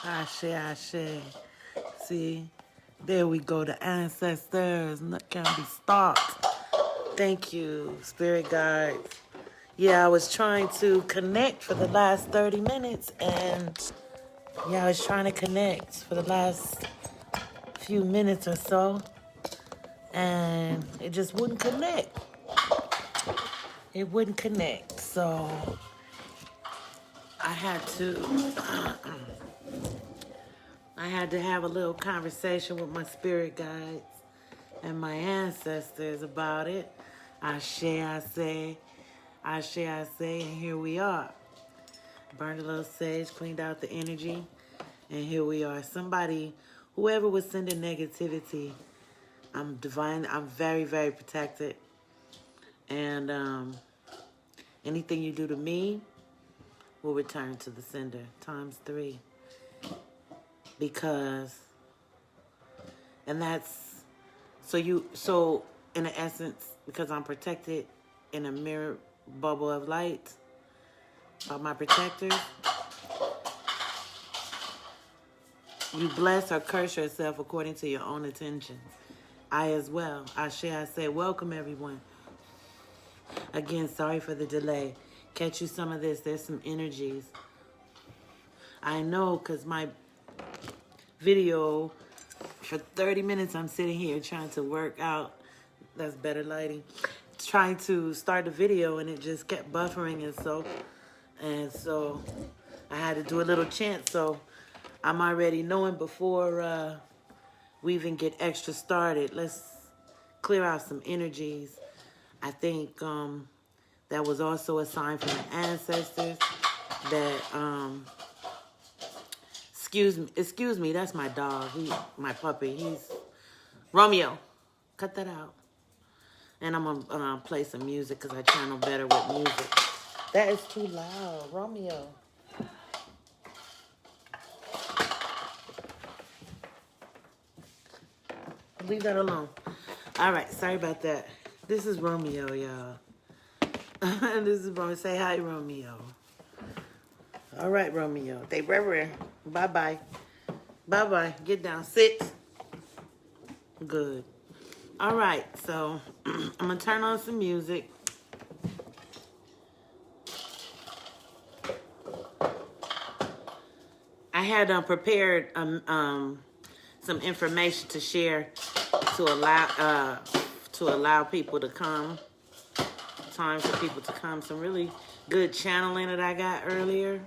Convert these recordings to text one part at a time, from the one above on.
Ashe, ashe. See, there we go. The ancestors can be stopped. Thank you, spirit guides. Yeah, I was trying to connect for the last 30 minutes, and yeah, I was trying to connect for the last few minutes or so, and it just wouldn't connect. It wouldn't connect, so I had to have a little conversation with my spirit guides and my ancestors about it. Ashe, I say, and here we are. Burned a little sage, cleaned out the energy, and here we are. Somebody, whoever was sending negativity, I'm very, very protected. And anything you do to me will return to the sender times 3. Because, and that's, so in essence, because I'm protected in a mirror bubble of light by my protectors, you bless or curse yourself according to your own intentions. I as well. I say, welcome everyone. Again, sorry for the delay. Catch you some of this. There's some energies. I know, because my video, for 30 minutes, I'm sitting here trying to work out. That's better lighting. Trying to start the video, and it just kept buffering, and so I had to do a little chant. So I'm already knowing before we even get extra started. Let's clear out some energies. I think that was also a sign from the ancestors that excuse me, that's my dog. My puppy. He's Romeo. Cut that out. And I'm gonna play some music because I channel better with music. That is too loud, Romeo. Leave that alone. All right, sorry about that. This is Romeo, y'all. This is Romeo. Say hi, Romeo. All right, Romeo. They rare. Bye-bye. Bye-bye. Get down. Sit. Good. All right, so I'm going to turn on some music. I had prepared some information to share to allow people to come. Time for people to come. Some really good channeling that I got earlier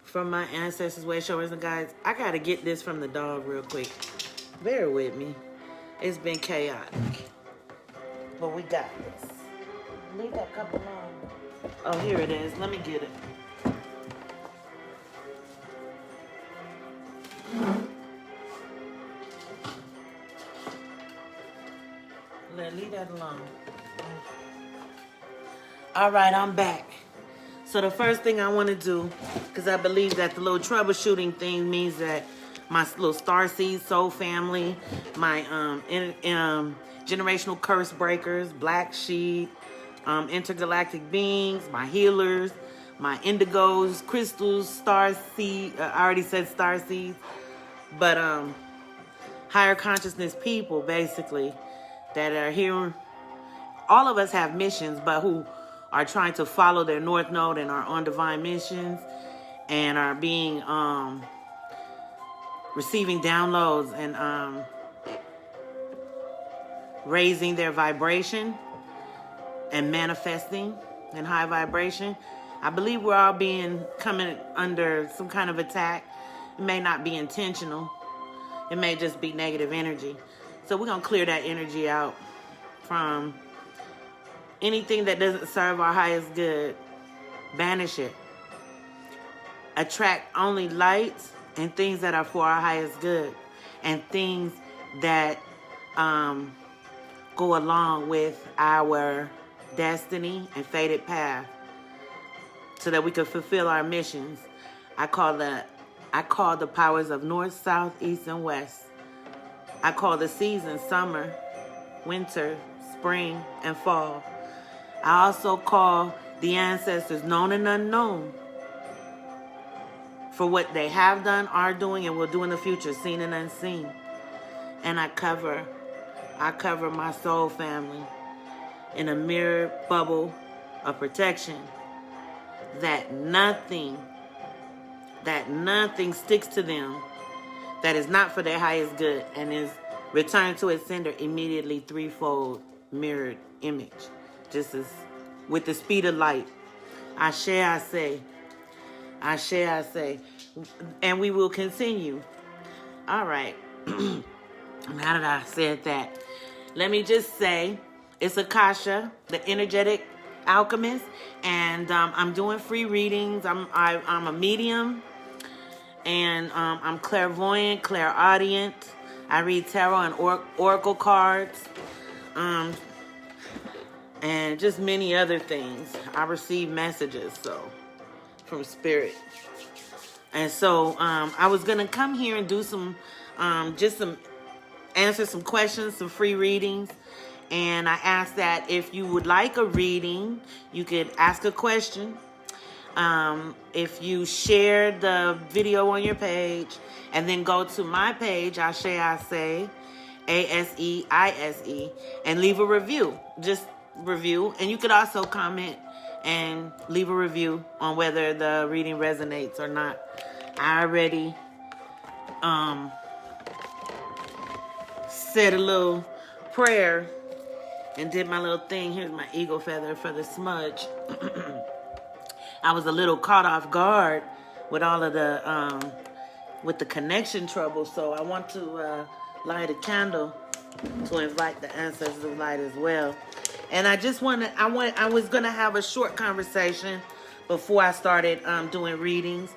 from my ancestors, way showers and guides. I got to get this from the dog real quick. Bear with me. It's been chaotic, but we got this. Leave that cup alone. Oh, here it is. Let me get it. Leave that alone. All right, I'm back. So the first thing I want to do, because I believe that the little troubleshooting thing means that my little starseed soul family, my generational curse breakers, black sheep, intergalactic beings, my healers, my indigos, crystals, starseed. I already said starseeds, but higher consciousness people, basically, that are here. All of us have missions, but who are trying to follow their North Node and are on divine missions and are being receiving downloads and raising their vibration and manifesting in high vibration. I believe we're all coming under some kind of attack. It may not be intentional. It may just be negative energy. So we're going to clear that energy out from anything that doesn't serve our highest good. Banish it. Attract only light and things that are for our highest good. And things that go along with our destiny and fated path, so that we can fulfill our missions. I call the powers of north, south, east, and west. I call the seasons summer, winter, spring, and fall. I also call the ancestors known and unknown for what they have done, are doing, and will do in the future, seen and unseen. And I cover my soul family in a mirror bubble of protection, that nothing sticks to them that is not for their highest good and is returned to its sender immediately, threefold mirrored image, just as with the speed of light. Ashe, I say. Ashe, I say. And we will continue. All right. Now that I said that, let me just say, it's Akasha, the energetic alchemist, and I'm doing free readings. I'm a medium, and I'm clairvoyant, clairaudient. I read tarot and oracle cards, and just many other things. I receive messages from spirit, and so I was gonna come here and do some answer some questions, some free readings. And I asked that if you would like a reading, you could ask a question. If you share the video on your page and then go to my page, Ashe, I say, ASEISE, and leave a review. Just review. And you could also comment and leave a review on whether the reading resonates or not. I already said a little prayer and did my little thing. Here's my eagle feather for the smudge. I was a little caught off guard with all of the with the connection trouble, so I want to light a candle to invite the ancestors of light as well. And I was gonna have a short conversation before I started doing readings.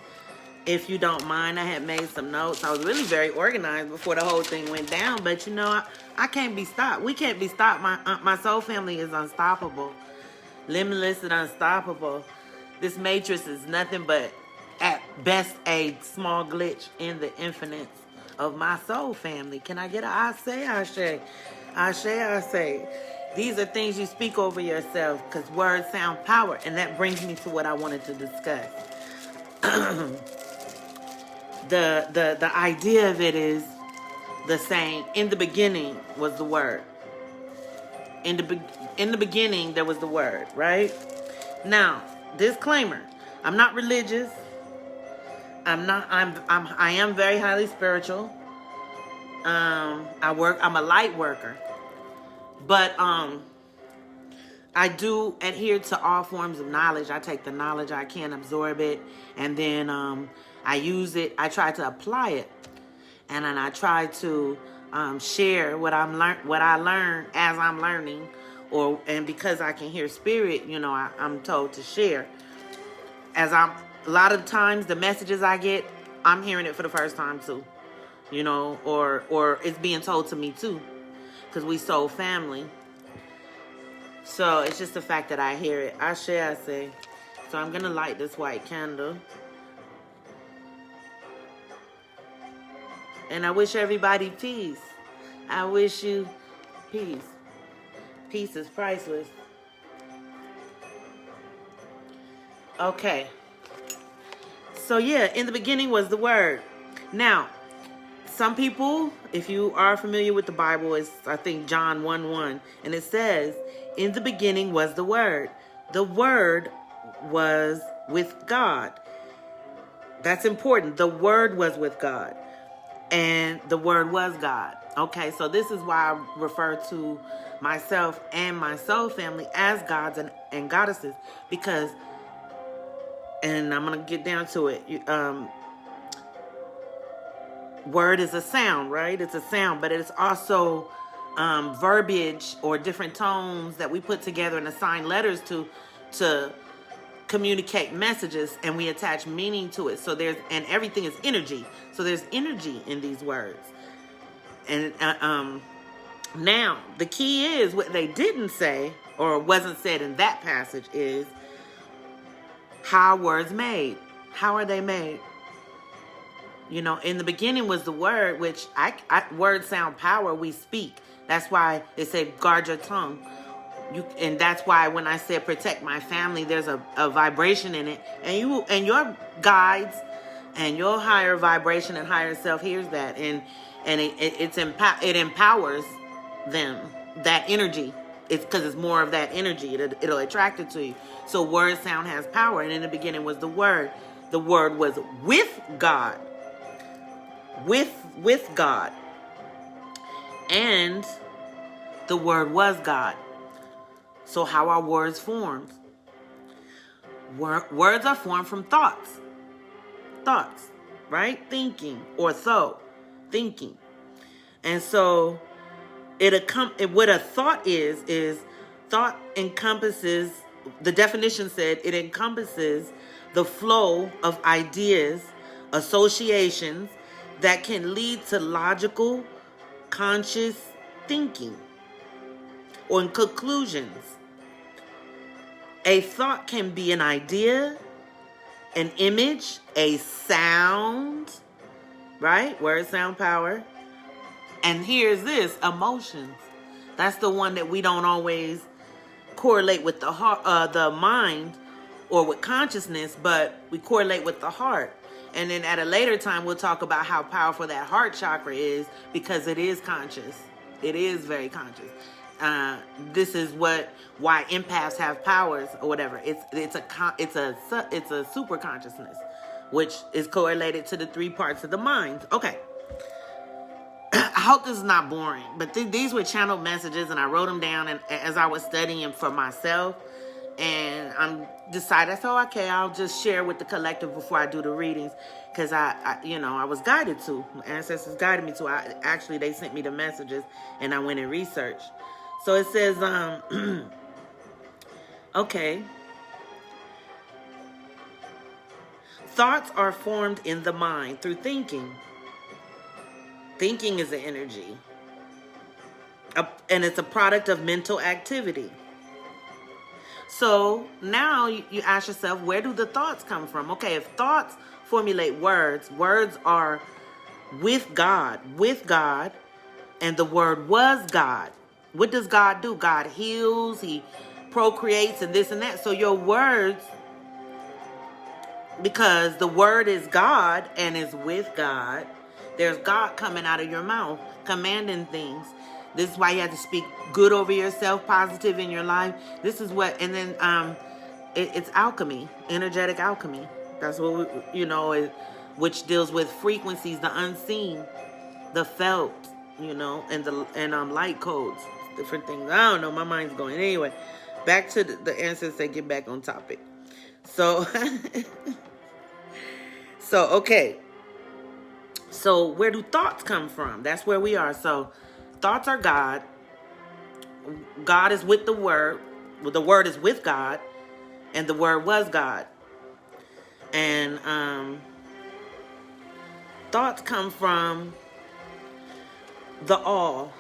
If you don't mind, I had made some notes. I was really very organized before the whole thing went down, but you know, I can't be stopped. We can't be stopped. My soul family is unstoppable, limitless and unstoppable. This matrix is nothing but, at best, a small glitch in the infinite of my soul family. Can I get an I say, Ashe? Ashe, I say. These are things you speak over yourself, because words sound power, and that brings me to what I wanted to discuss. The idea of it is the same. In the beginning was the word. In the beginning there was the word, right? Now, disclaimer: I'm not religious. I am very highly spiritual. I'm a light worker, but I do adhere to all forms of knowledge. I take the knowledge, I can absorb it, and then I use it. I try to apply it, and then I try to share what I learn as I'm learning, and because I can hear spirit, you know, I'm told to share. A lot of times the messages I get, I'm hearing it for the first time too, you know, or it's being told to me too, because we soul family. So it's just the fact that I hear it. I say. So I'm gonna light this white candle. And I wish everybody peace. I wish you peace. Peace is priceless. Okay. So yeah, in the beginning was the word. Now, some people, if you are familiar with the Bible, it's, I think, John 1:1. And it says, in the beginning was the word. The word was with God. That's important. The word was with God. And the word was God. Okay, so this is why I refer to myself and my soul family as gods and goddesses, because, and I'm going to get down to it, word is a sound, right? It's a sound, but it's also verbiage or different tones that we put together and assign letters to communicate messages, and we attach meaning to it. So and everything is energy. So there's energy in these words. And now the key is what they didn't say, or wasn't said in that passage, is how words made. How are they made? You know, in the beginning was the word, which words sound power. We speak. That's why they say guard your tongue. And that's why when I said protect my family, there's a vibration in it. And your guides And your higher vibration and higher self hears that, and it empowers them, that energy. It's because it's more of that energy. It'll attract it to you. So word sound has power. And in the beginning was the word. The word was with God. With God. And the word was God. So how are words formed? Words are formed from thoughts. Thoughts, right? Thinking, or thinking. And so what a thought is thought encompasses, the definition said, it encompasses the flow of ideas, associations that can lead to logical, conscious thinking or conclusions. A thought can be an idea, an image, a sound, right? Word, sound, power. And here's this, emotions. That's the one that we don't always correlate with the heart, the mind, or with consciousness, but we correlate with the heart. And then at a later time, we'll talk about how powerful that heart chakra is, because it is conscious. It is very conscious. This is why empaths have powers or whatever. It's a super consciousness, which is correlated to the 3 parts of the mind. Okay. I hope this is not boring, but these were channeled messages, and I wrote them down and as I was studying for myself, and I'm decided, so okay, I'll just share with the collective before I do the readings, because I was guided to. My ancestors guided me to. They sent me the messages, and I went and researched. So it says, okay. Thoughts are formed in the mind through thinking. Thinking is an energy. And it's a product of mental activity. So now you ask yourself, where do the thoughts come from? Okay, if thoughts formulate words are with God, and the word was God. What does God do? God heals, He procreates, and this and that. So your words, because the word is God and is with God, there's God coming out of your mouth, commanding things. This is why you have to speak good over yourself, positive in your life. This is what, and then it's alchemy, energetic alchemy. That's what which deals with frequencies, the unseen, the felt, and light codes, different things. I don't know, my mind's going. Anyway, back to the ancestors, get back on topic. So, okay. So where do thoughts come from? That's where we are. So thoughts are God. God is with the word. Well, the word is with God, and the word was God. And thoughts come from the all,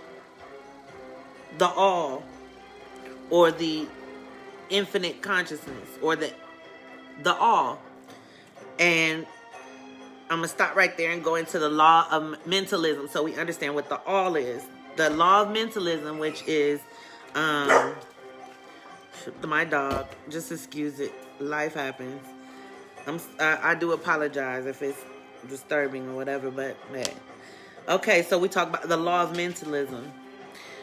or the infinite consciousness, or the all. And I'm going to stop right there and go into the law of mentalism so we understand what the all is. The law of mentalism, which is, my dog, just excuse it. Life happens. I do apologize if it's disturbing or whatever, but hey. Okay, so we talk about the law of mentalism.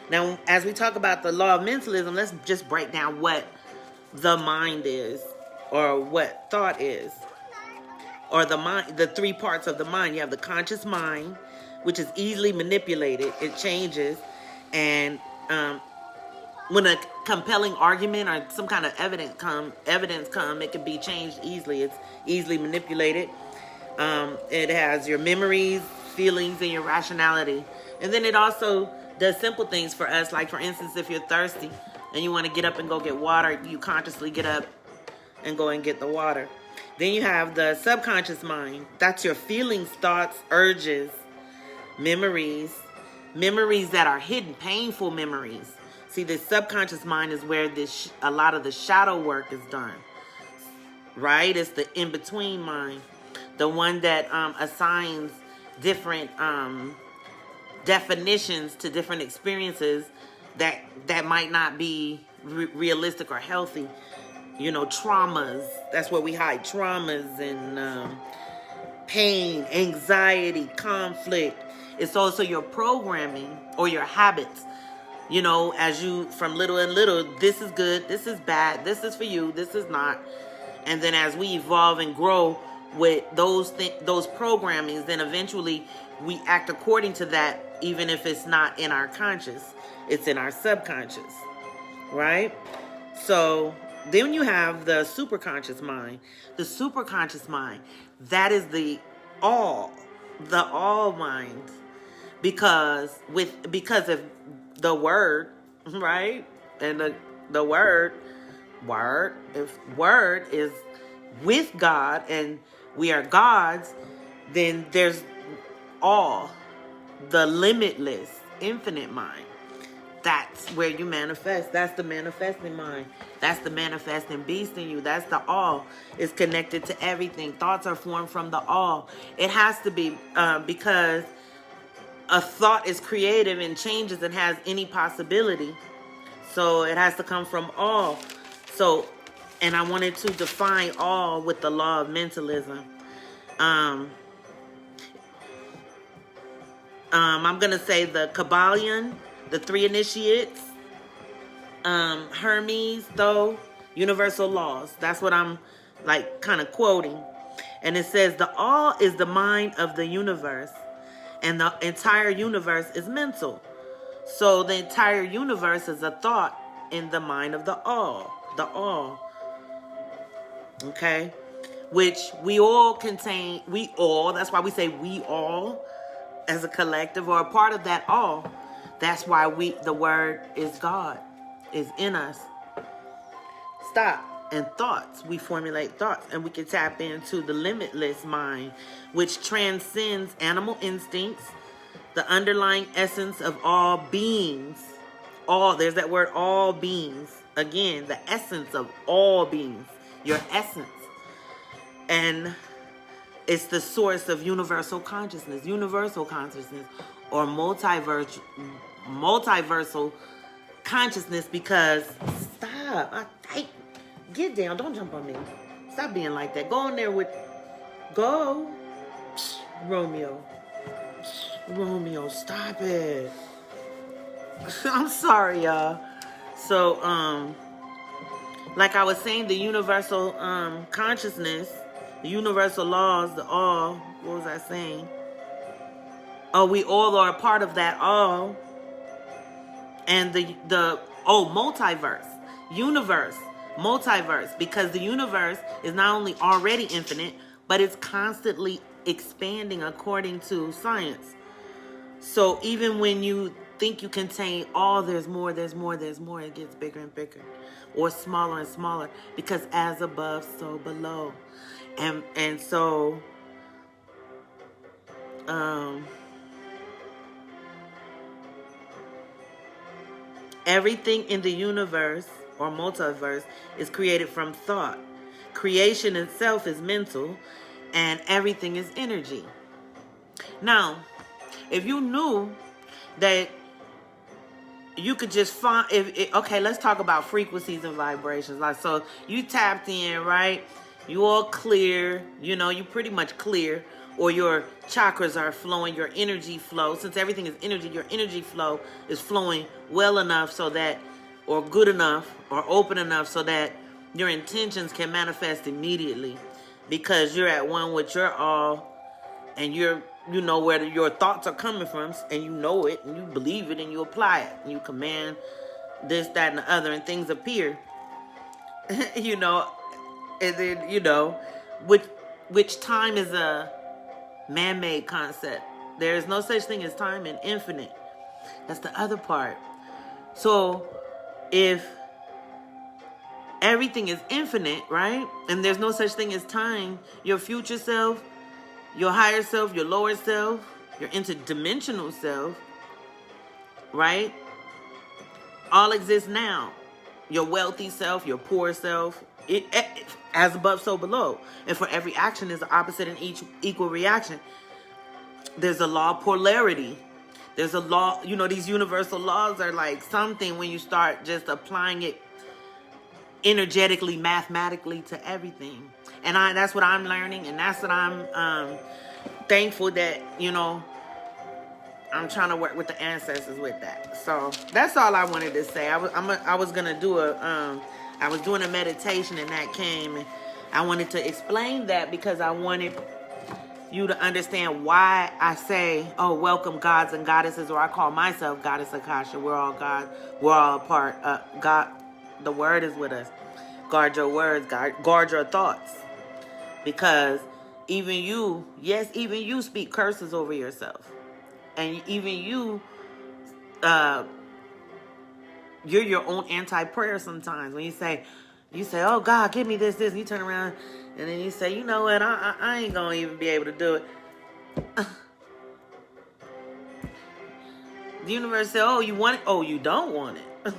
Now, as we talk about the law of mentalism, let's just break down what the mind is, or what thought is. Or the mind, the 3 parts of the mind. You have the conscious mind, which is easily manipulated. It changes, and when a compelling argument or some kind of evidence come, it can be changed easily. It's easily manipulated. It has your memories, feelings, and your rationality. And then it also does simple things for us. Like, for instance, if you're thirsty and you want to get up and go get water, you consciously get up and go and get the water. Then you have the subconscious mind. That's your feelings, thoughts, urges, memories that are hidden, painful memories. See, the subconscious mind is where a lot of the shadow work is done, right? It's the in-between mind, the one that assigns different definitions to different experiences that might not be realistic or healthy. Traumas. That's where we hide traumas and pain, anxiety, conflict. It's also your programming or your habits. You know, as you, from little and little, this is good, this is bad, this is for you, this is not. And then as we evolve and grow with those programmings, then eventually we act according to that, even if it's not in our conscious, it's in our subconscious, right? So then you have the superconscious mind. The superconscious mind, that is the all mind, because of the word, right? And the word, if word is with God and we are gods, then there's all, the limitless, infinite mind. That's where you manifest. That's the manifesting mind. That's the manifesting beast in you. That's the all. It's connected to everything. Thoughts are formed from the all. It has to be because a thought is creative and changes and has any possibility. So it has to come from all. So, and I wanted to define all with the law of mentalism. I'm going to say the Kabbalion, the three initiates, Hermes, though, universal laws. That's what I'm like kind of quoting. And it says the all is the mind of the universe, and the entire universe is mental. So the entire universe is a thought in the mind of the all. The all. Okay? Which we all contain, that's why we say we all as a collective or a part of that all. That's why the word is God, is in us. Stop. And thoughts, we formulate thoughts, and we can tap into the limitless mind, which transcends animal instincts, the underlying essence of all beings. There's that word, all beings. Again, the essence of all beings, your essence. And it's the source of universal consciousness, or multiversal consciousness, because get down, don't jump on me. Stop being like that. Go in there go. Romeo, stop it. I'm sorry, y'all. So, like I was saying, the universal consciousness, the universal laws, the all, what was I saying? Oh, we all are a part of that all. And multiverse, multiverse, because the universe is not only already infinite, but it's constantly expanding according to science. So even when you think you contain all, there's more, it gets bigger and bigger, or smaller and smaller, because as above, so below. And so everything in the universe or multiverse is created from thought. Creation itself is mental, and everything is energy. Now, if you knew that you could just find, okay, let's talk about frequencies and vibrations. Like, so you tapped in, right? You all clear, you pretty much clear, or your chakras are flowing, your energy flow. Since everything is energy, your energy flow is flowing well enough so that, or good enough, or open enough so that your intentions can manifest immediately, because you're at one with your all, and you know where your thoughts are coming from, and you know it, and you believe it, and you apply it, and you command this, that, and the other, and things appear. And then, which time is a man-made concept. There is no such thing as time and infinite. That's the other part. So if everything is infinite, right? And there's no such thing as time, your future self, your higher self, your lower self, your interdimensional self, right? All exists now. Your wealthy self, your poor self, it as above, so below. And for every action, there's an opposite and each equal reaction. There's a law of polarity. There's a law, these universal laws are like something when you start just applying it energetically, mathematically to everything. And that's what I'm learning, and that's what I'm thankful that, you know, I'm trying to work with the ancestors with that. So that's all I wanted to say. I was gonna do I was doing a meditation, and that came, and I wanted to explain that because I wanted you to understand why I say, oh, welcome gods and goddesses, or I call myself Goddess Akasha. We're all God. We're all a part. God, the word is with us. Guard your words. Guard your thoughts. Because even you, yes, even you speak curses over yourself. And even you, you're your own anti-prayer sometimes. When you say, oh, God, give me this, and you turn around, and then you say, you know what, I ain't going to even be able to do it. The universe said, oh, you want it? Oh, you don't want it.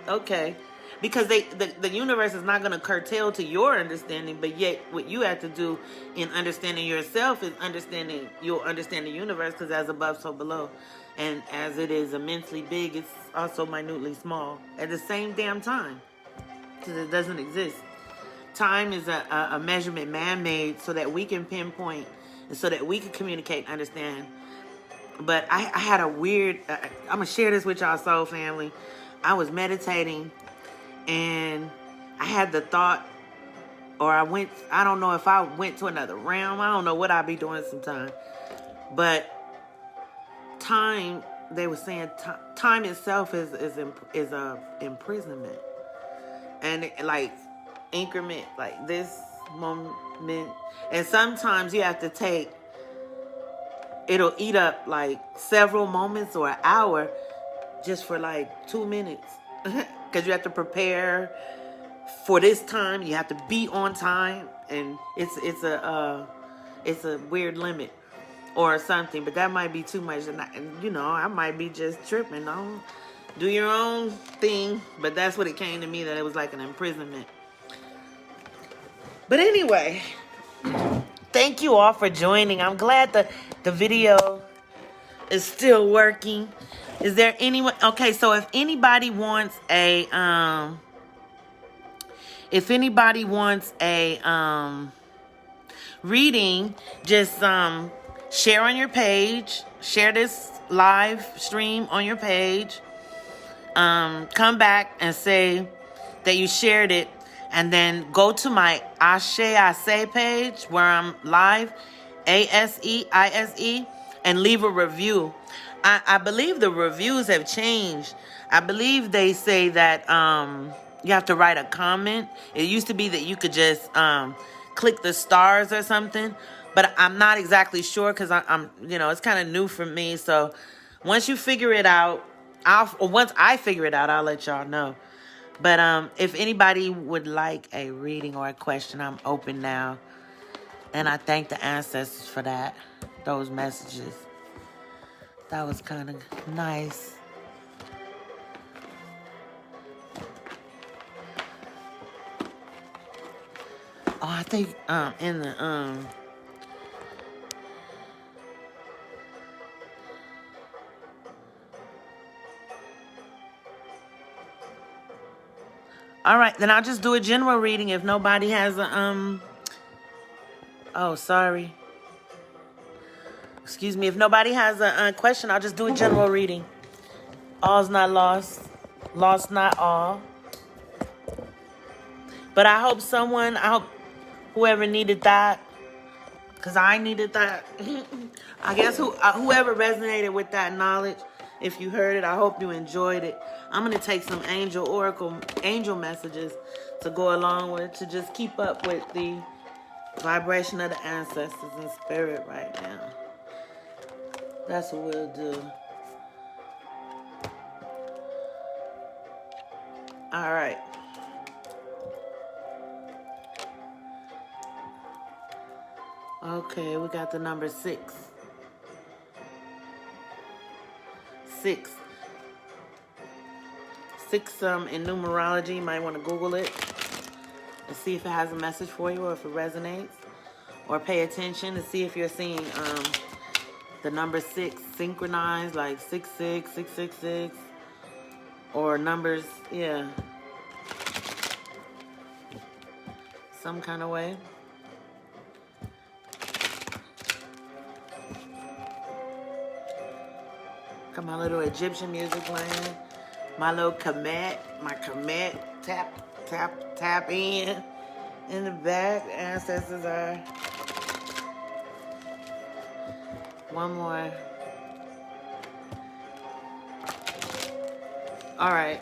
Okay. Because the universe is not going to curtail to your understanding, but yet what you have to do in understanding yourself is you'll understand the universe, because as above, so below. And as it is immensely big, it's also minutely small at the same damn time, because it doesn't exist. Time is a measurement man-made so that we can pinpoint and so that we can communicate and understand. But I had a weird, I'm going to share this with y'all, soul family. I was meditating, and I had the thought, or I don't know if I went to another realm. I don't know what I'd be doing sometime. But time, they were saying time itself is a imprisonment. And like increment, like this moment. And sometimes you have to take, it'll eat up like several moments or an hour just for like 2 minutes. Because you have to prepare for this time. You have to be on time. And it's a weird limit or something. But that might be too much. And I might be just tripping. Don't do your own thing. But that's what it came to me, that it was like an imprisonment. But anyway, thank you all for joining. I'm glad the video is still working. Is there anyone? Okay, so if anybody wants a reading, just share on your page. Share this live stream on your page. Come back and say that you shared it, and then go to my Ashe page where I'm live, ASEISE, and leave a review. I believe the reviews have changed. I believe they say that you have to write a comment. It used to be that you could just click the stars or something, but I'm not exactly sure, because I'm it's kind of new for me. So once you figure it out, once I figure it out, I'll let y'all know. But if anybody would like a reading or a question, I'm open now. And I thank the ancestors for those messages. That was kind of nice. Oh, I think in the all right, then I'll just do a general reading if nobody has a oh, sorry. Excuse me. If nobody has a question, I'll just do a general reading. All's not lost. Lost not all. But I hope whoever needed that, because I needed that. I guess whoever resonated with that knowledge, if you heard it, I hope you enjoyed it. I'm going to take some angel messages to go along with, to just keep up with the vibration of the ancestors in spirit right now. That's what we'll do. All right. Okay, we got the number 6. 6. 6 in numerology. You might want to Google it and see if it has a message for you, or if it resonates, or pay attention to see if you're seeing the number 6 synchronized, like 66, 666, or numbers, yeah. some kind of way. Got my little Egyptian music playing. My little Kemet, my Kemet tap in the back. Ancestors are. One more. All right.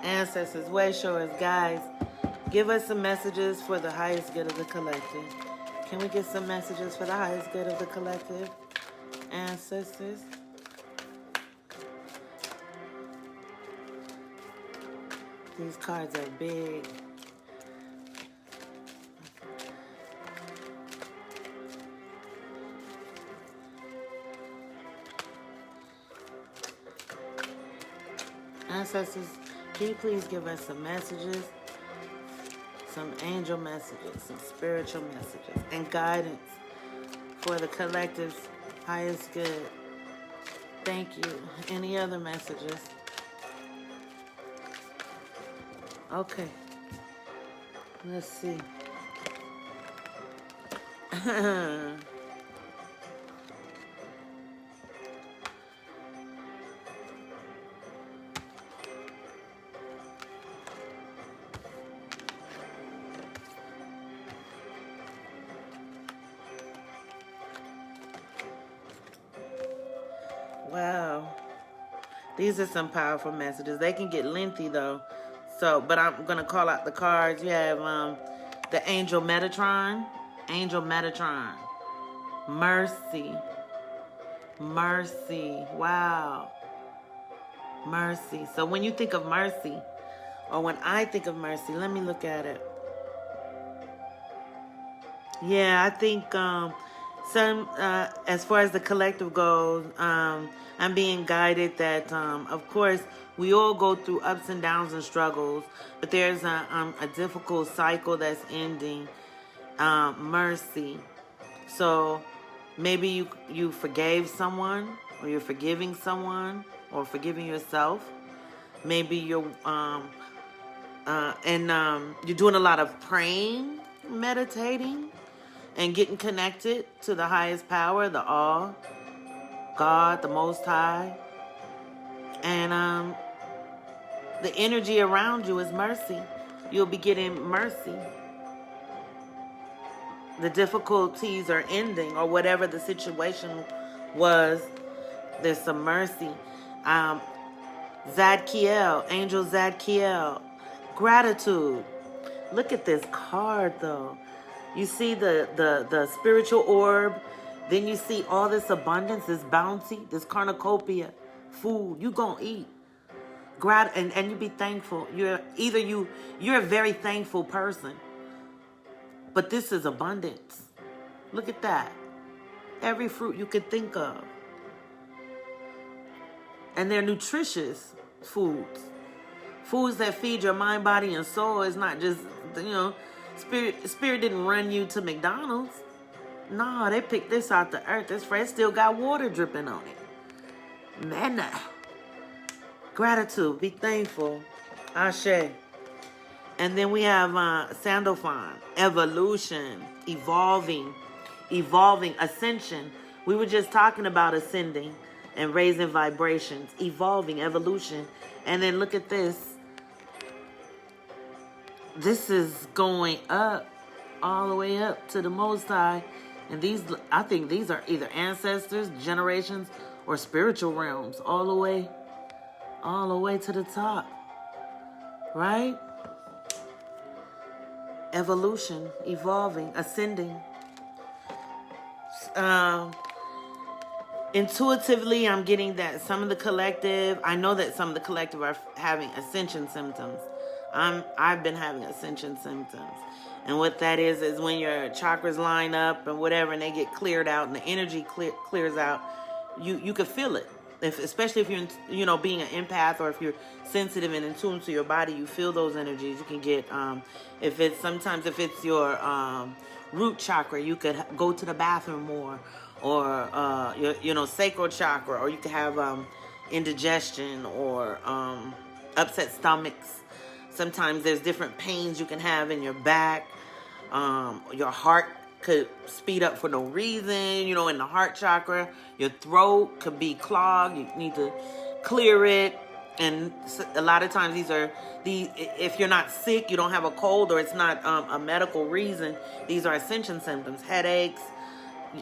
Ancestors, way showers, guys, give us some messages for the highest good of the collective. Can we get some messages for the highest good of the collective? Ancestors. These cards are big. Ancestors, can you please give us some messages, some angel messages, some spiritual messages, and guidance for the collective's highest good? Thank you. Any other messages? Okay. Let's see. Wow. These are some powerful messages. They can get lengthy though. So, but I'm going to call out the cards. You have the angel Metatron. Angel Metatron. Mercy. Mercy. Wow. Mercy. So when you think of mercy, or when I think of mercy, let me look at it. Yeah, I think as far as the collective goes, I'm being guided that, of course, we all go through ups and downs and struggles, but there's a difficult cycle that's ending. Mercy. So maybe you forgave someone, or you're forgiving someone, or forgiving yourself. Maybe you're you're doing a lot of praying, meditating, and getting connected to the highest power, the all, God, the Most High. And the energy around you is mercy. You'll be getting mercy. The difficulties are ending, or whatever the situation was, there's some mercy. Zadkiel, Angel Zadkiel, gratitude. Look at this card though. You see the spiritual orb, then you see all this abundance, this bounty, this cornucopia, food you gonna eat. And you be thankful. You're a very thankful person. But this is abundance. Look at that. Every fruit you could think of. And they're nutritious foods. Foods that feed your mind, body, and soul. It's not just, Spirit didn't run you to McDonald's. No, they picked this out the earth. This fresh, still got water dripping on it. Manna. Gratitude. Be thankful. Ashe. And then we have Sandalphon. Evolution. Evolving. Ascension. We were just talking about ascending and raising vibrations. Evolving. Evolution. And then look at this. This is going up. All the way up to the Most High. And I think these are either ancestors, generations, or spiritual realms. All the way to the top. Right? Evolution, evolving, ascending. Intuitively, I'm getting that some of the collective, I know that some of the collective are having ascension symptoms. I've been having ascension symptoms. And what that is when your chakras line up and whatever, and they get cleared out and the energy clears out, you could feel it. Especially if you're, being an empath, or if you're sensitive and in tune to your body, you feel those energies. You can get, if it's your root chakra, you could go to the bathroom more, or your sacral chakra, or you could have indigestion or upset stomachs. Sometimes there's different pains you can have in your back. Your heart could speed up for no reason, you know, in the heart chakra. Your throat could be clogged. You need to clear it. And a lot of times if you're not sick, you don't have a cold, or it's not a medical reason, these are ascension symptoms. Headaches.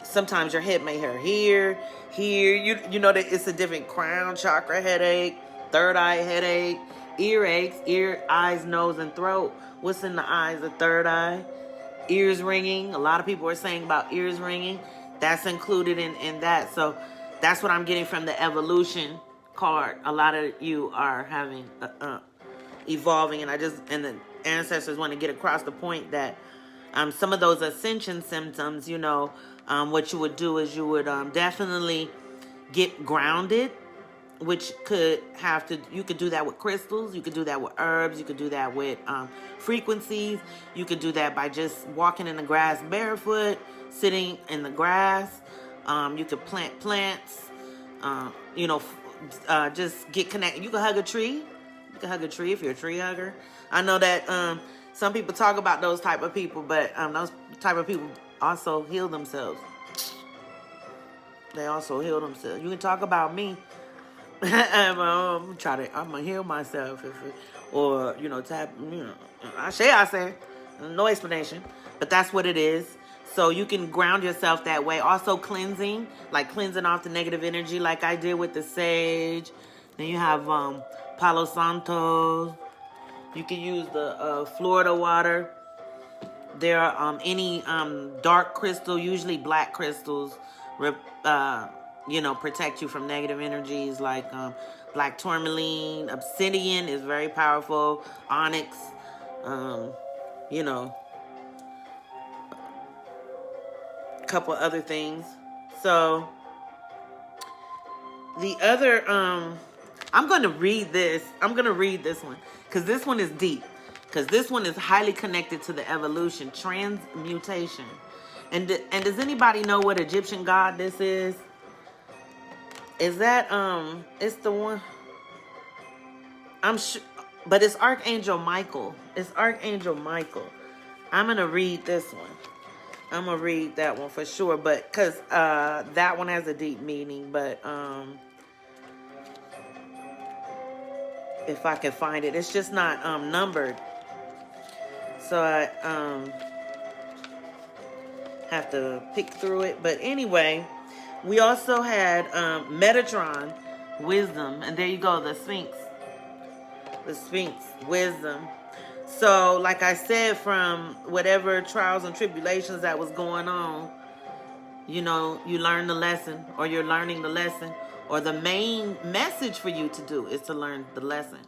Sometimes your head may hurt here. You know that it's a different crown chakra headache, third eye headache, earaches, ear, eyes, nose, and throat. What's in the eyes? The third eye. Ears ringing. A lot of people are saying about ears ringing. That's included in that. So that's what I'm getting from the evolution card. A lot of you are having evolving, and the ancestors want to get across the point that some of those ascension symptoms, you know, what you would do is you would definitely get grounded, which you could do that with crystals, you could do that with herbs, you could do that with frequencies, you could do that by just walking in the grass barefoot, sitting in the grass. You could plant plants, just get connected. You can hug a tree. You can hug a tree if you're a tree hugger. I know that some people talk about those type of people, but those type of people also heal themselves. They also heal themselves. You can talk about me. I'm gonna heal myself, tap. I say, no explanation, but that's what it is. So you can ground yourself that way. Also cleansing, like cleansing off the negative energy, like I did with the sage. Then you have Palo Santo. You can use the Florida water. There are any dark crystal, usually black crystals, protect you from negative energies, like black tourmaline. Obsidian is very powerful. Onyx, a couple other things. So the other, I'm going to read this. I'm going to read this one because this one is deep. Because this one is highly connected to the evolution, transmutation. And does anybody know what Egyptian god this is? Is that, it's the one, I'm sure, but it's Archangel Michael. It's Archangel Michael. I'm going to read this one. I'm going to read that one for sure, but, because that one has a deep meaning, but, if I can find it, it's just not, numbered. So I, have to pick through it. But anyway, we also had Metatron Wisdom. And there you go, the Sphinx. The Sphinx, Wisdom. So, like I said, from whatever trials and tribulations that was going on, you learn the lesson, or you're learning the lesson, or the main message for you to do is to learn the lesson.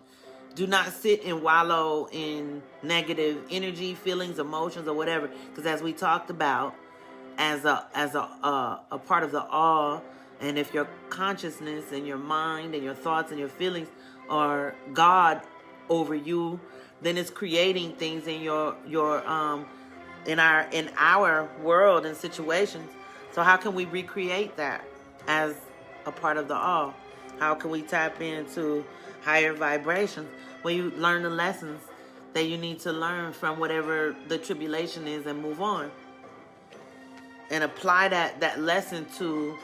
Do not sit and wallow in negative energy, feelings, emotions, or whatever. Because as we talked about, as a part of the all, and if your consciousness and your mind and your thoughts and your feelings are God over you, then it's creating things in in our world and situations. So how can we recreate that as a part of the all? How can we tap into higher vibrations? Well, you learn the lessons that you need to learn from whatever the tribulation is and move on. And apply that lesson to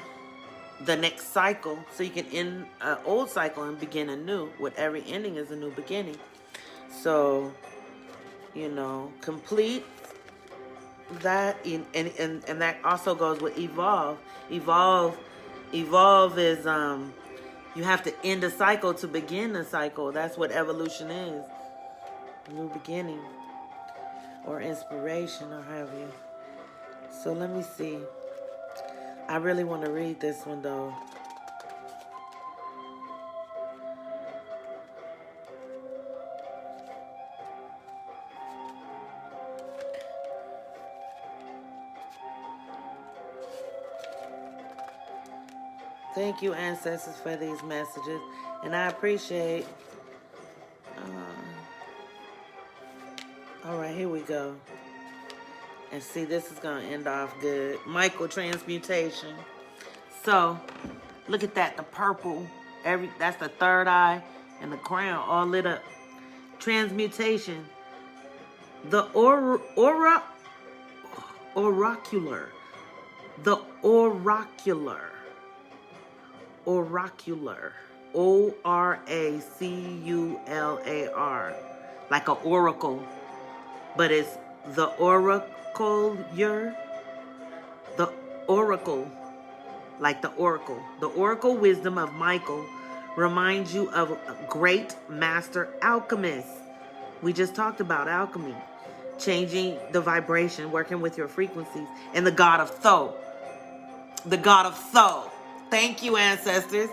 the next cycle, so you can end an old cycle and begin anew. With every ending is a new beginning. So, complete that, and that also goes with evolve. Evolve is you have to end a cycle to begin a cycle. That's what evolution is. New beginning, or inspiration, or have you. So let me see. I really want to read this one though. Thank you, ancestors, for these messages. And I appreciate... all right, here we go. And see, this is going to end off good. Michael, transmutation. So, look at that. The purple. That's the third eye and the crown all lit up. transmutation. The oracular. The oracular. Oracular. Oracular. Like an oracle. But it's the oracle. The oracle. Like the oracle. The oracle wisdom of Michael reminds you of a great master alchemist. We just talked about alchemy. Changing the vibration, working with your frequencies. And the god of Thoth. The god of Thoth. Thank you, ancestors.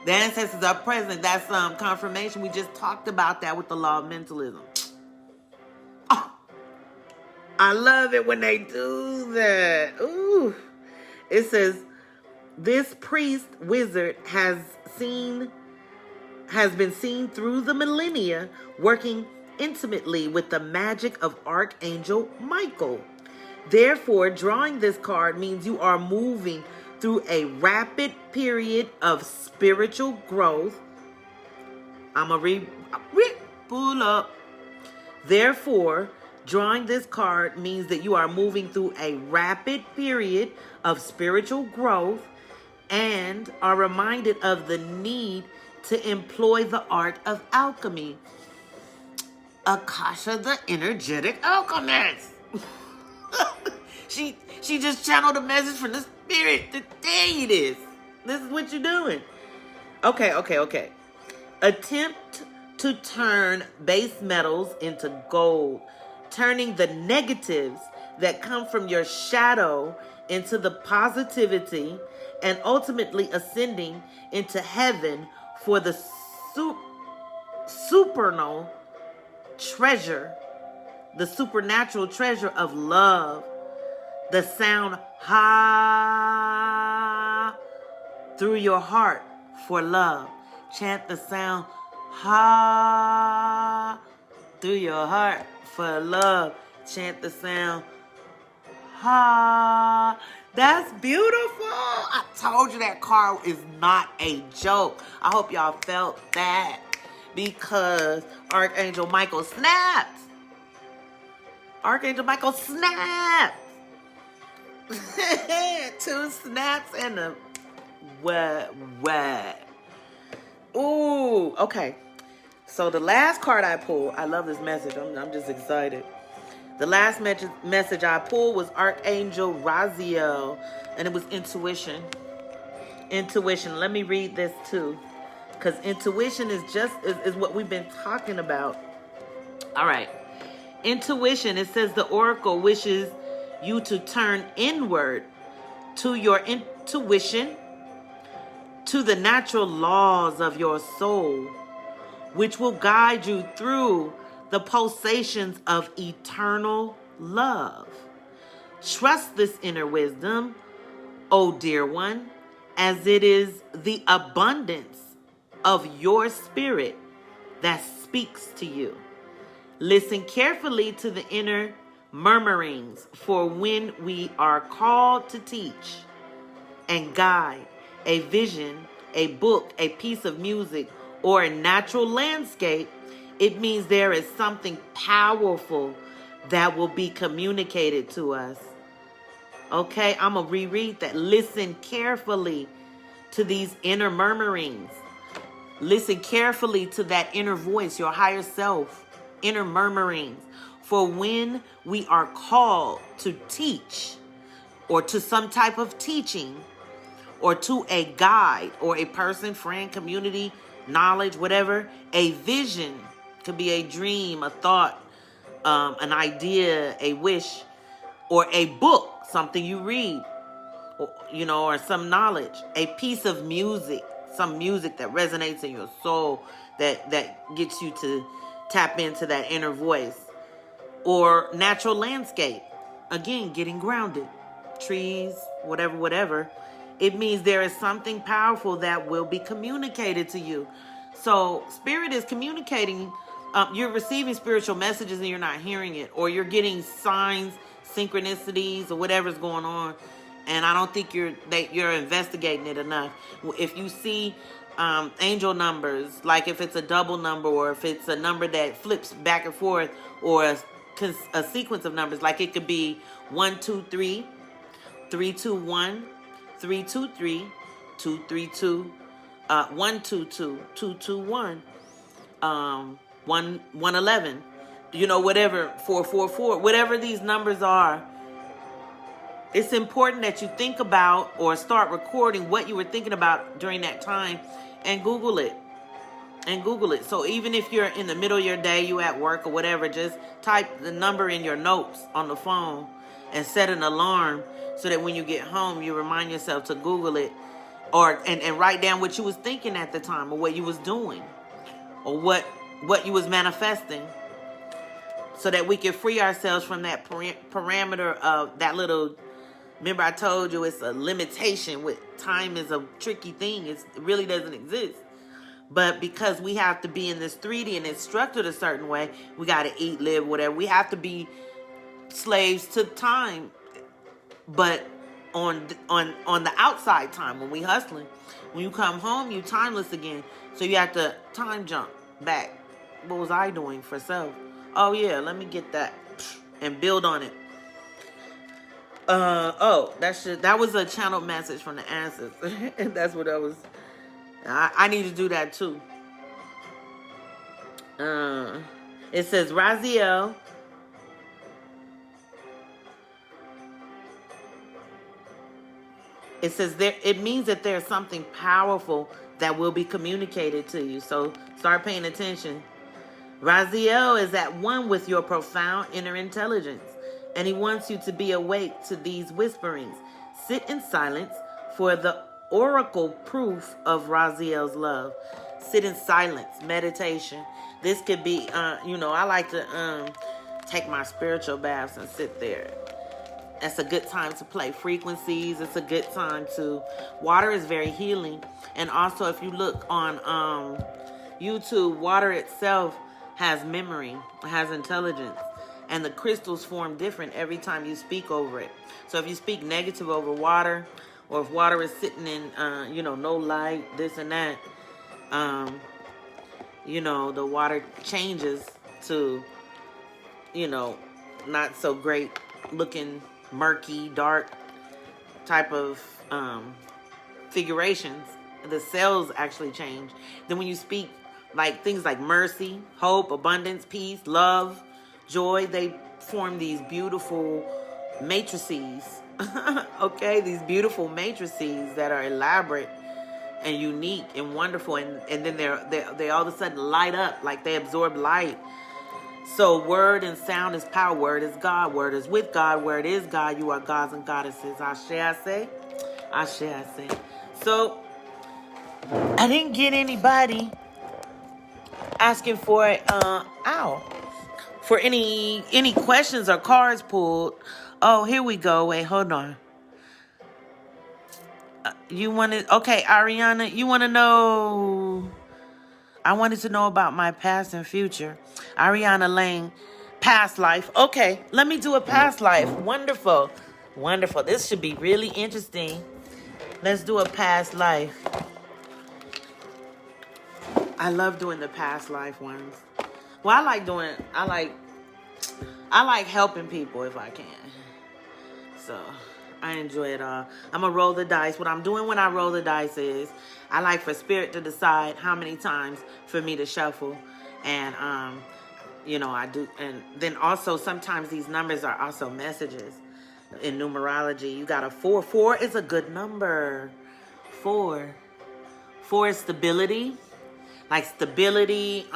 The ancestors are present. That's confirmation. We just talked about that with the law of mentalism. Oh, I love it when they do that. Ooh. It says, this priest wizard has been seen through the millennia working intimately with the magic of Archangel Michael. Therefore, drawing this card means you are moving through a rapid period of spiritual growth. I'm going to pull up. Therefore, drawing this card means that you are moving through a rapid period of spiritual growth and are reminded of the need to employ the art of alchemy. Akasha, the energetic alchemist. She just channeled a message from the spirit to tell you this. This is what you're doing. Okay. Attempt to turn base metals into gold, turning the negatives that come from your shadow into the positivity, and ultimately ascending into heaven for the supernal treasure, the supernatural treasure of love. The sound ha through your heart for love. Chant the sound ha through your heart for love. Chant the sound ha. That's beautiful. I told you that card is not a joke. I hope y'all felt that, because Archangel Michael snaps. Archangel Michael snaps. 2 snaps and a what? Ooh, okay. So the last card I pulled, I love this message. I'm just excited. The last message I pulled was Archangel Raziel, and it was intuition. Intuition. Let me read this too, because intuition is what we've been talking about. All right. Intuition. It says the oracle wishes you to turn inward to your intuition, to the natural laws of your soul, which will guide you through the pulsations of eternal love. Trust this inner wisdom, O dear one, as it is the abundance of your spirit that speaks to you. Listen carefully to the inner murmurings, for when we are called to teach and guide a vision, a book, a piece of music, or a natural landscape, it means there is something powerful that will be communicated to us. Okay, I'm going to reread that. Listen carefully to these inner murmurings. Listen carefully to that inner voice, your higher self, inner murmurings. For when we are called to teach, or to some type of teaching, or to a guide, or a person, friend, community, knowledge, whatever, a vision, could be a dream, a thought, an idea, a wish, or a book, something you read, or some knowledge, a piece of music, some music that resonates in your soul, that gets you to tap into that inner voice. Or natural landscape, again, getting grounded, trees, whatever. It means there is something powerful that will be communicated to you. So spirit is communicating. You're receiving spiritual messages and you're not hearing it, or you're getting signs, synchronicities, or whatever's going on, and I don't think you're investigating it enough. If you see angel numbers, like if it's a double number or if it's a number that flips back and forth, or a sequence of numbers, like it could be 123, 321, 323, 232, 122, 221, 111, you know, whatever, 444, whatever these numbers are. It's important that you think about or start recording what you were thinking about during that time and Google it. So even if you're in the middle of your day, you at work or whatever, just type the number in your notes on the phone and set an alarm so that when you get home, you remind yourself to Google it, or and write down what you was thinking at the time, or what you was doing, or what you was manifesting, so that we can free ourselves from that parameter of that little. Remember, I told you it's a limitation. With time is a tricky thing. It really doesn't exist. But because we have to be in this 3D and it's structured a certain way, we got to eat, live, whatever. We have to be slaves to time. But on the outside time, when we hustling, when you come home, you timeless again. So you have to time jump back. What was I doing for self? Oh yeah, let me get that and build on it. That was a channeled message from the ancestors. And that's what I was. I need to do that too. It says Raziel. It says it means that there's something powerful that will be communicated to you. So start paying attention. Raziel is at one with your profound inner intelligence, and he wants you to be awake to these whisperings. Sit in silence for the oracle proof of Raziel's love. Sit in silence, meditation. This could be, I like to take my spiritual baths and sit there. That's a good time to play frequencies. It's a good time to... Water is very healing. And also, if you look on YouTube, water itself has memory, has intelligence. And the crystals form different every time you speak over it. So if you speak negative over water, or if water is sitting in, no light, this and that, the water changes to, not so great looking, murky, dark type of figurations. The cells actually change. Then when you speak like things like mercy, hope, abundance, peace, love, joy, they form these beautiful matrices. Okay, these beautiful matrices that are elaborate and unique and wonderful, and then they all of a sudden light up, like they absorb light. So word and sound is power. Word is God. Word is with God. Word is God. You are gods and goddesses. Ashe, I say. Ashe, I say. So I didn't get anybody asking for for any questions or cards pulled. Oh, here we go. Wait, hold on. Okay, Ariana, you want to know? I wanted to know about my past and future. Ariana Lane, past life. Okay, let me do a past life. Wonderful. Wonderful. This should be really interesting. Let's do a past life. I love doing the past life ones. Well, I like helping people if I can. So I enjoy it all. I'm going to roll the dice. What I'm doing when I roll the dice is I like for spirit to decide how many times for me to shuffle. And, I do. And then also sometimes these numbers are also messages in numerology. You got a 4. 4 is a good number. 4. 4 is stability. Like stability,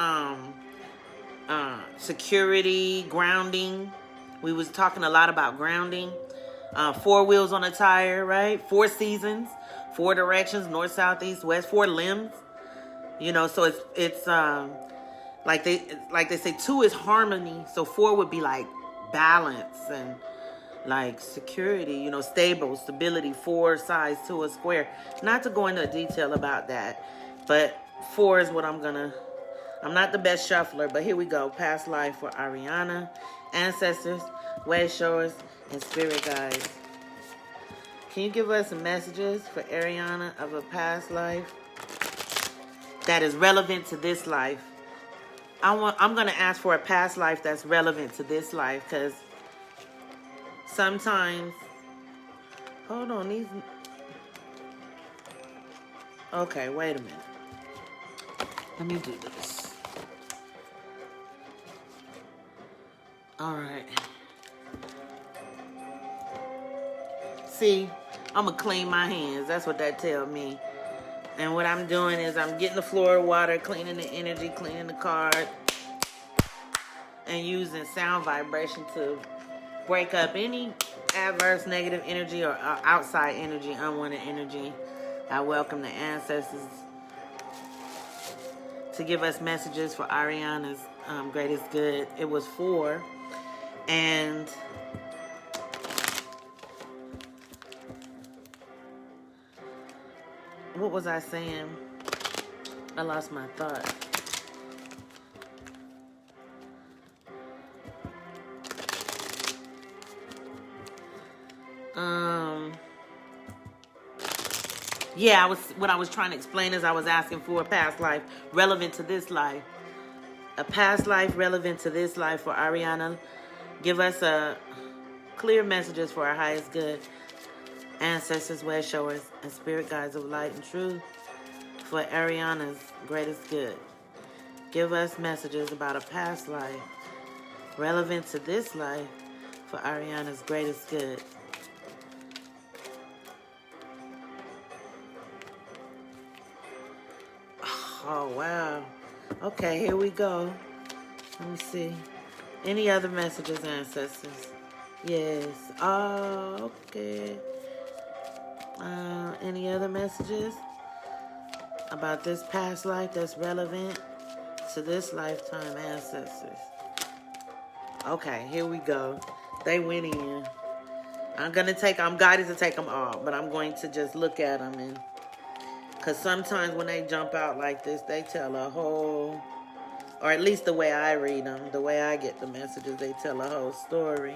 security, grounding. We was talking a lot about grounding. 4 wheels on a tire, right? 4 seasons, 4 directions, north, south, east, west, 4 limbs. So it's like they say 2 is harmony. So 4 would be like balance and like security, stable, stability, 4 sides to a square. Not to go into detail about that, but 4 is what I'm not the best shuffler, but here we go. Past life for Ariana, ancestors, way showers, and spirit guides. Can you give us some messages for Ariana of a past life? that is relevant to this life. I'm going to ask for a past life that's relevant to this life, because sometimes, hold on, these, okay, wait a minute. Let me do this. All right. See, I'm going to clean my hands. That's what that tells me. And what I'm doing is I'm getting the floor water, cleaning the energy, cleaning the card, and using sound vibration to break up any adverse negative energy or outside energy, unwanted energy. I welcome the ancestors to give us messages for Ariana's greatest good. It was 4. And what was I saying? I lost my thought. Yeah, what I was trying to explain is I was asking for a past life relevant to this life. A past life relevant to this life for Ariana. Give us a clear messages for our highest good. Ancestors, way showers, and spirit guides of light and truth for Ariana's greatest good. Give us messages about a past life relevant to this life for Ariana's greatest good. Oh, wow. Okay, here we go. Let me see. Any other messages, ancestors? Yes. Oh, okay. Any other messages about this past life that's relevant to this lifetime, ancestors? Okay, here we go. They went in. I'm guided to take them all, but I'm going to just look at them, and because sometimes when they jump out like this, they tell a whole, or at least the way I read them, the way I get the messages, they tell a whole story.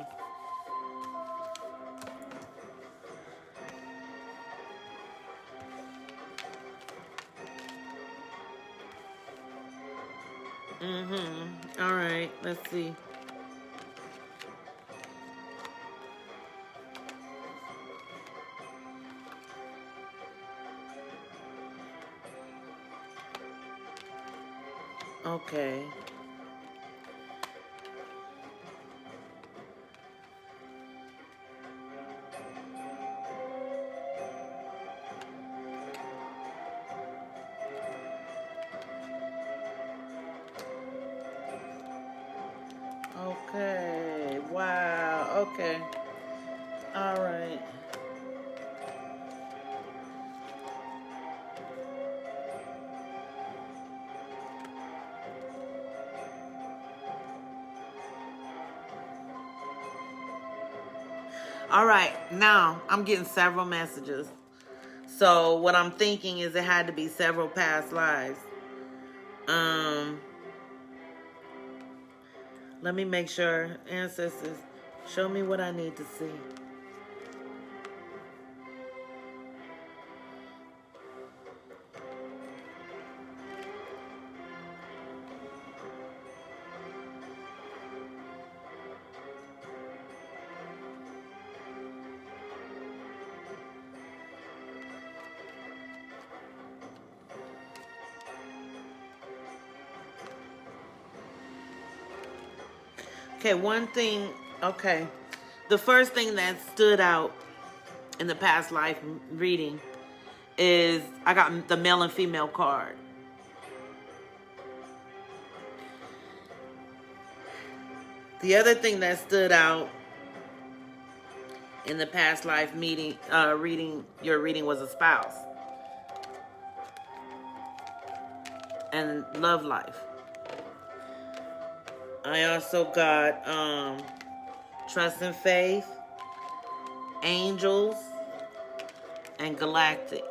All right, let's see. Okay. Okay. Wow. Okay. All right. All right. Now, I'm getting several messages. So, what I'm thinking is it had to be several past lives. Let me make sure, ancestors, show me what I need to see. Okay, one thing, okay. The first thing that stood out in the past life reading is I got the male and female card. The other thing that stood out in the past life your reading was a spouse and love life. I also got trust and faith, angels, and galactic.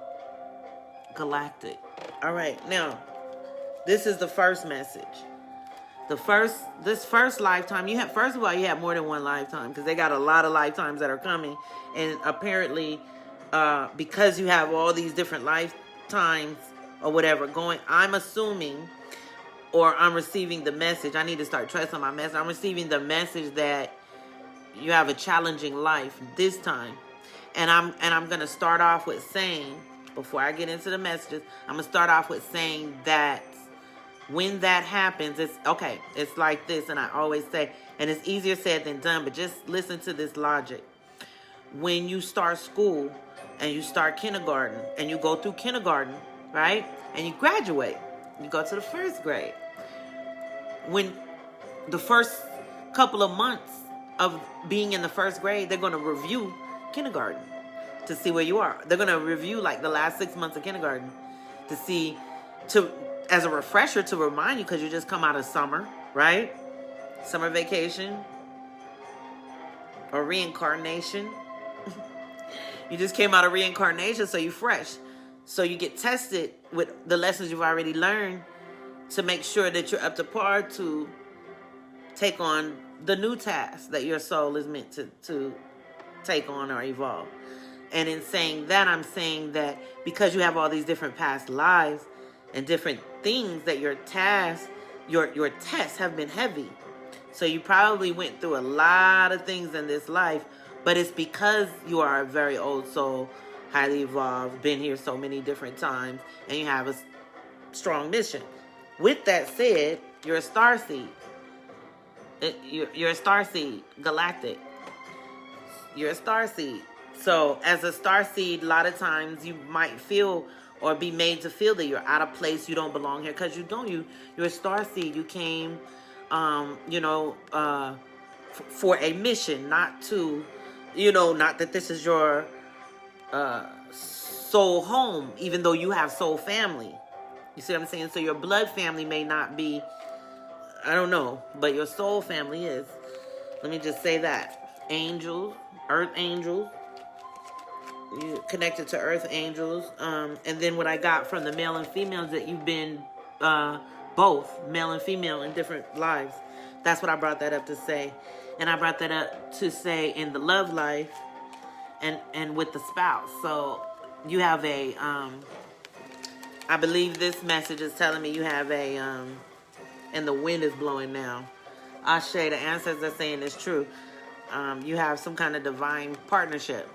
All right, now this is the first message. This first lifetime, you have more than one lifetime, because they got a lot of lifetimes that are coming, and apparently because you have all these different lifetimes or whatever going, I'm assuming, or I'm receiving the message. I need to start trusting my message. I'm receiving the message that you have a challenging life this time. And I'm going to start off with saying, before I get into the messages, I'm going to start off with saying that when that happens, it's okay. It's like this. And I always say, and it's easier said than done, but just listen to this logic. When you start school and you start kindergarten and you go through kindergarten, right? And you graduate, you go to the first grade. When the first couple of months of being in the first grade, they're going to review kindergarten to see where you are. They're going to review like the last 6 months of kindergarten to see, as a refresher, to remind you, because you just come out of summer, right? Summer vacation or reincarnation. You just came out of reincarnation, so you're fresh. So you get tested with the lessons you've already learned to make sure that you're up to par to take on the new task that your soul is meant to take on or evolve. And in saying that, I'm saying that because you have all these different past lives and different things, that your tasks, your tests have been heavy. So you probably went through a lot of things in this life, but it's because you are a very old soul, highly evolved, been here so many different times, and you have a strong mission. With that said, you're a starseed. You're a starseed, galactic. You're a starseed. So as a starseed, a lot of times you might feel or be made to feel that you're out of place, you don't belong here, because you don't. You're a starseed. You came, for a mission, not to, not that this is your soul home, even though you have soul family. You see what I'm saying? So your blood family may not be, I don't know, but your soul family is. Let me just say that. Angels, earth angels, you connected to earth angels. And then what I got from the male and females, that you've been both male and female in different lives. That's what I brought that up to say. And I brought that up to say in the love life and with the spouse. So you have a, I believe this message is telling me you have a, and the wind is blowing now. Ashe, the ancestors are saying it's true. You have some kind of divine partnership.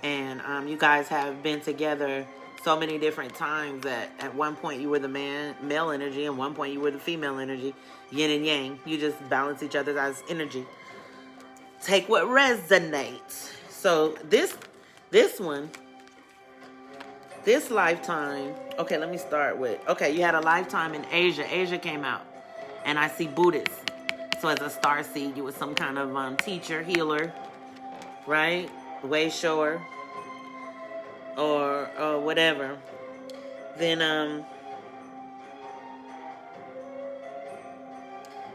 And you guys have been together so many different times that at one point you were the male energy, and one point you were the female energy, yin and yang. You just balance each other as energy. Take what resonates. So this lifetime, okay, let me start with, okay, you had a lifetime in Asia. Asia came out, and I see Buddhists. So as a starseed, you were some kind of teacher, healer, right? Way shower, or whatever. Then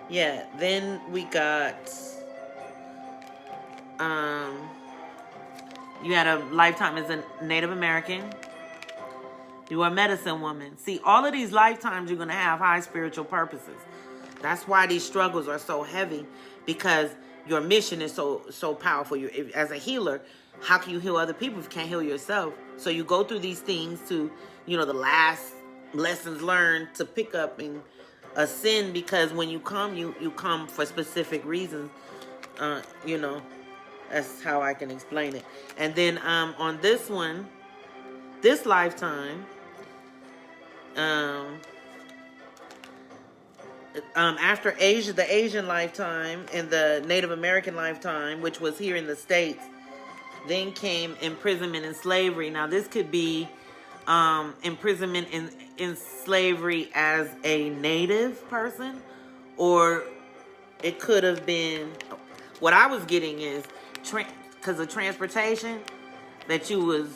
then we got you had a lifetime as a Native American. You were a medicine woman. See, all of these lifetimes you're going to have high spiritual purposes. That's why these struggles are so heavy, because your mission is so powerful. As a healer, how can you heal other people if you can't heal yourself? So you go through these things to, the last lessons learned to pick up and ascend, because when you come, you come for specific reasons. That's how I can explain it. And then on this one, this lifetime, after Asia, the Asian lifetime and the Native American lifetime, which was here in the States, then came imprisonment and slavery. Now, this could be imprisonment in slavery as a native person, or it could have been, what I was getting is, because of transportation, that you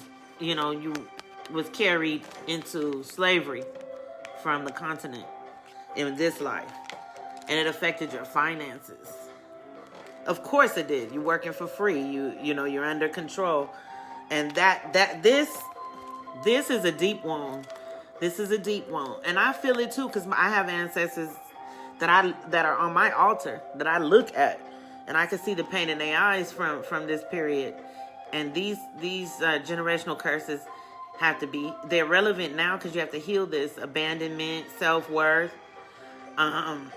was carried into slavery from the continent in this life, and it affected your finances. Of course it did. You're working for free. You're under control, and this is a deep wound. This is a deep wound, and I feel it too, because I have ancestors that are on my altar that I look at, and I can see the pain in their eyes from this period, and these generational curses have to be, they're relevant now because you have to heal this abandonment, self-worth, um,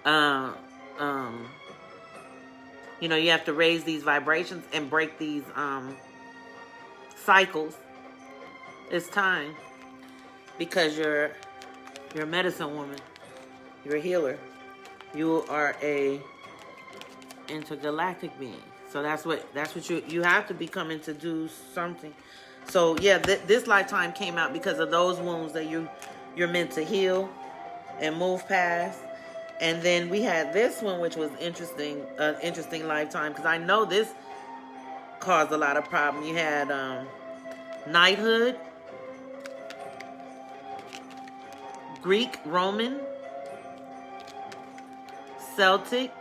uh, um, you know, you have to raise these vibrations and break these cycles. It's time, because you're a medicine woman, you're a healer, you are a intergalactic being. So that's what you have to be coming to do something. So yeah, this lifetime came out because of those wounds that you're meant to heal and move past. And then we had this one, which was interesting lifetime, because I know this caused a lot of problem. You had knighthood, Greek, Roman, Celtic,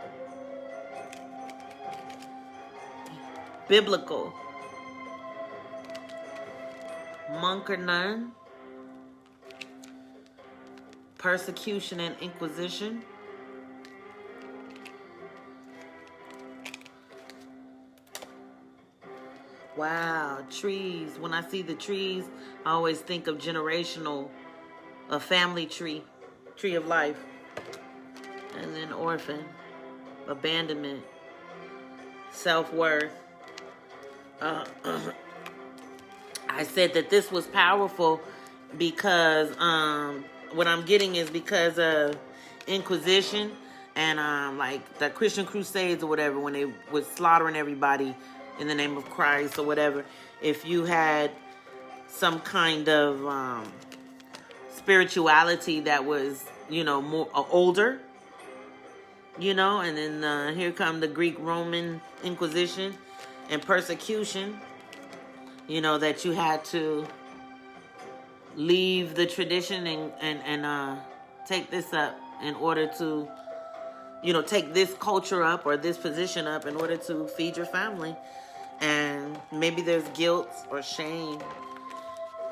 biblical, monk or nun, persecution and inquisition, wow, trees. When I see the trees, I always think of generational, a family tree of life. And then orphan, abandonment, self-worth. I said that this was powerful because what I'm getting is because of Inquisition and like the Christian Crusades or whatever, when they was slaughtering everybody in the name of Christ or whatever. If you had some kind of spirituality that was, you know, more older, you know, and then here come the Greek Roman Inquisition and persecution, you know, that you had to leave the tradition and take this up in order to, you know, take this culture up or this position up in order to feed your family. And maybe there's guilt or shame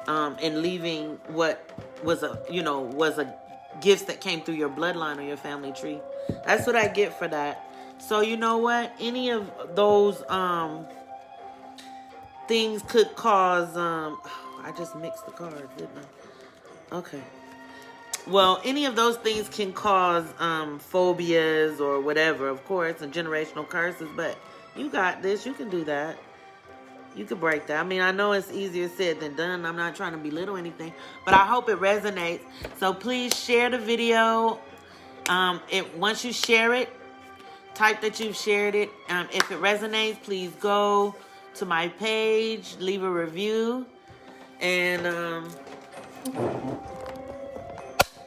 in leaving what was a gifts that came through your bloodline or your family tree. That's what I get for that. So you know what? Any of those things could cause I just mixed the cards, didn't I? Okay. Well, any of those things can cause phobias or whatever, of course, and generational curses, but you got this. You can do that. You can break that. I mean, I know it's easier said than done. I'm not trying to belittle anything, but I hope it resonates. So please share the video. Once you share it, type that you've shared it. If it resonates, please go to my page, leave a review, and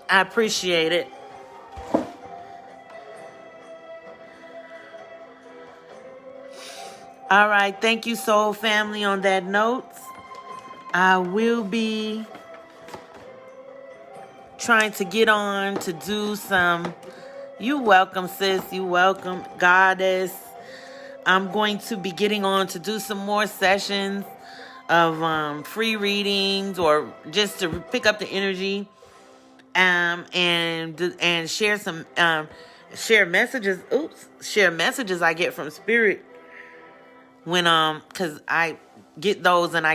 I appreciate it. All right, thank you, soul family. On that note, I will be trying to get on to do some. You welcome, sis. You welcome, goddess. I'm going to be getting on to do some more sessions of free readings, or just to pick up the energy, and share some share messages. Share messages I get from spirit. When because I get those, and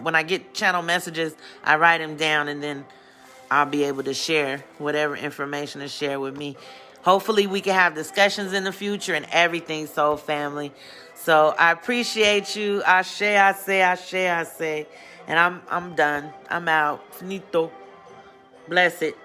when I get channel messages, I write them down, and then I'll be able to share whatever information to share with me. Hopefully we can have discussions in the future and everything, soul family. So I appreciate you. Ashe, I say, and I'm done. I'm out. Finito. Bless it.